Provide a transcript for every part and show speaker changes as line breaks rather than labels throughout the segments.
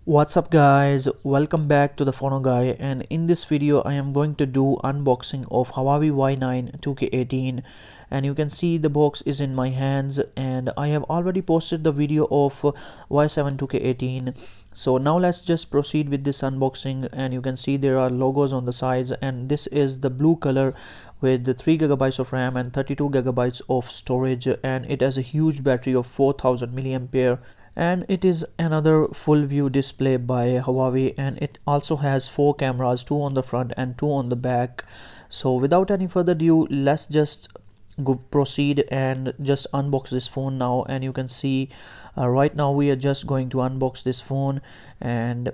What's up guys, welcome back to the Phono Guy, and in this video I am going to do unboxing of Huawei Y9 2K18. And you can see the box is in my hands, and I have already posted the video of Y7 2K18. So now let's just proceed with this unboxing. And you can see there are logos on the sides, and this is the blue color with the 3GB of RAM and 32GB of storage, and it has a huge battery of 4000 milliampere. And it is another full view display by Huawei, and it also has 4 cameras, 2 on the front and 2 on the back. So without any further ado, let's just proceed and just unbox this phone now. And you can see right now we are just going to unbox this phone, and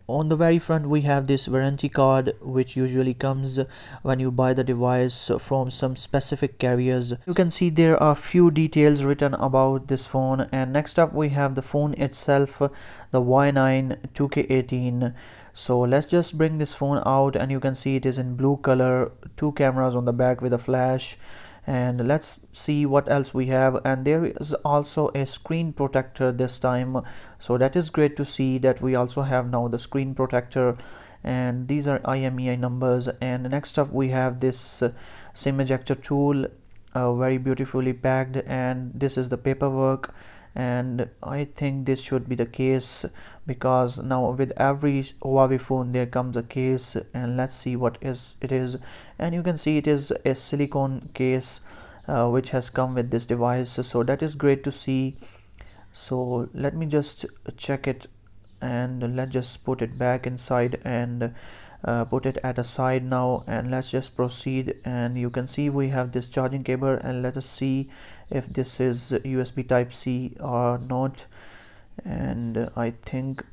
on the very front we have this warranty card, which usually comes when you buy the device from some specific carriers. You can see there are few details written about this phone. And next up we have the phone itself, the Y9 2K18. So let's just bring this phone out, and you can see it is in blue color, 2 cameras on the back with a flash. And let's see what else we have. And there is also a screen protector this time, so that is great to see that we also have now the screen protector. And these are IMEI numbers. And next up we have this SIM ejector tool, very beautifully packed, and this is the paperwork. And I think this should be the case, because now with every Huawei phone there comes a case. And let's see what it is. And you can see it is a silicone case which has come with this device, so that is great to see. So let me just check it, and let's just put it back inside and put it at a side now, and let's just proceed. And you can see we have this charging cable, and let us see if this is USB type C or not. And I think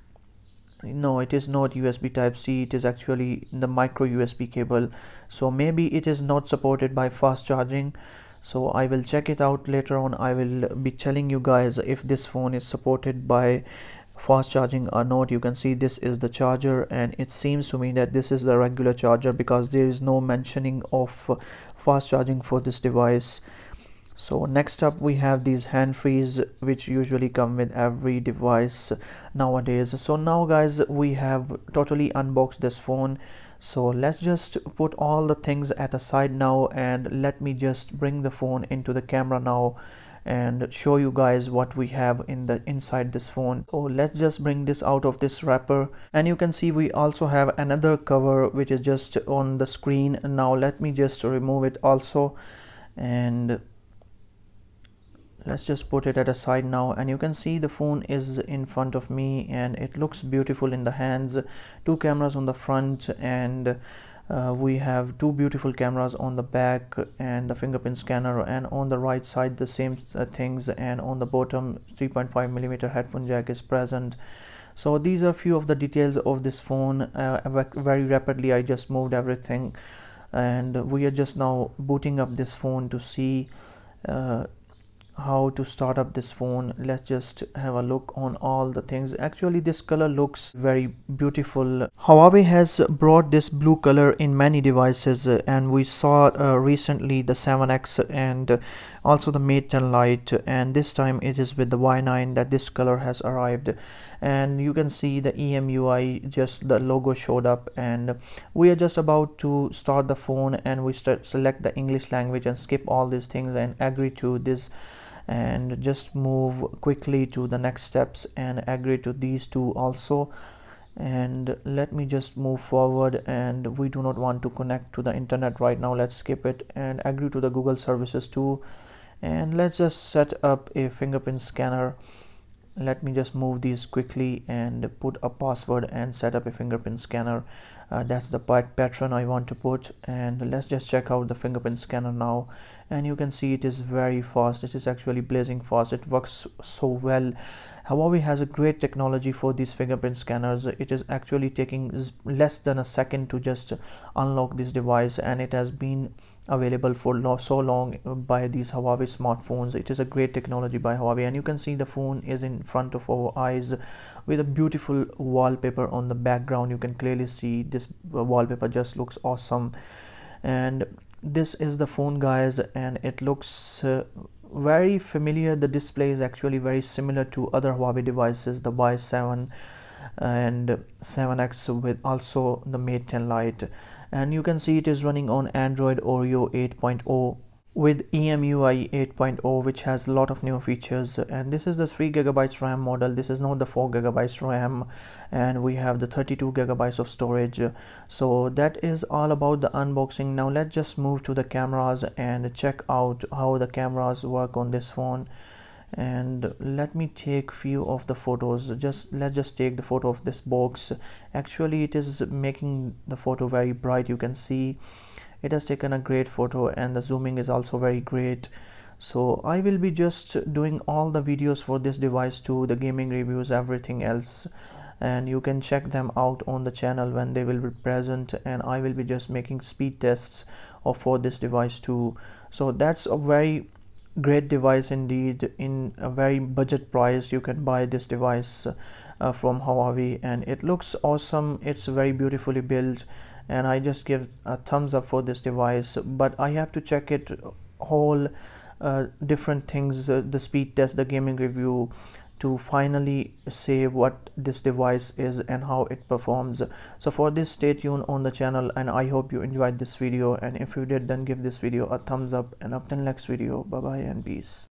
no, it is not USB type C, it is actually the micro USB cable, so maybe it is not supported by fast charging. So I will check it out later on. I will be telling you guys if this phone is supported by fast charging or not. You can see this is the charger, and it seems to me that this is the regular charger, because there is no mentioning of fast charging for this device. So next up we have these hand frees, which usually come with every device nowadays. So now guys, we have totally unboxed this phone, so let's just put all the things at a side now, and let me just bring the phone into the camera now and show you guys what we have inside this phone. So let's just bring this out of this wrapper, and you can see we also have another cover which is just on the screen. Now let me just remove it also, and let's just put it at a side now. And you can see the phone is in front of me, and it looks beautiful in the hands. 2 cameras on the front, and we have 2 beautiful cameras on the back, and the fingerprint scanner, and on the right side the same things, and on the bottom 3.5mm headphone jack is present. So these are few of the details of this phone. Very rapidly I just moved everything, and we are just now booting up this phone to see how to start up this phone. Let's just have a look on all the things. Actually this color looks very beautiful. Huawei has brought this blue color in many devices, and we saw recently the 7X and also the Mate 10 Lite, and this time it is with the Y9 that this color has arrived. And you can see the EMUI, just the logo showed up, and we are just about to start the phone, and we select the English language and skip all these things and agree to this, and just move quickly to the next steps and agree to these two also. And let me just move forward, and we do not want to connect to the internet right now. Let's skip it and agree to the Google services too. And let's just set up a fingerprint scanner. Let me just move these quickly and put a password and set up a fingerprint scanner. That's the pattern I want to put. And let's just check out the fingerprint scanner now, and you can see it is very fast. It is actually blazing fast. It works so well. Huawei has a great technology for these fingerprint scanners. It is actually taking less than a second to just unlock this device, and it has been available for so long by these Huawei smartphones. It is a great technology by Huawei. And you can see the phone is in front of our eyes with a beautiful wallpaper on the background. You can clearly see this wallpaper just looks awesome. And this is the phone guys, and it looks very familiar. The display is actually very similar to other Huawei devices, the Y7 and 7x with also the Mate 10 Lite. And you can see it is running on Android Oreo 8.0 with EMUI 8.0, which has a lot of new features. And this is the 3 GB RAM model. This is not the 4 GB RAM, and we have the 32 GB of storage. So that is all about the unboxing. Now let's just move to the cameras and check out how the cameras work on this phone. And let me take few of the photos. Let's just take the photo of this box. Actually it is making the photo very bright. You can see it has taken a great photo, and the zooming is also very great. So I will be just doing all the videos for this device too, the gaming reviews, everything else, and you can check them out on the channel when they will be present. And I will be just making speed tests for this device too. So that's a very great device indeed. In a very budget price you can buy this device from Huawei, and it looks awesome. It's very beautifully built, and I just give a thumbs up for this device. But I have to check it whole different things, the speed test, the gaming review, to finally say what this device is and how it performs. So for this, stay tuned on the channel, and I hope you enjoyed this video, and if you did, then give this video a thumbs up, and up till next video. Bye bye and peace.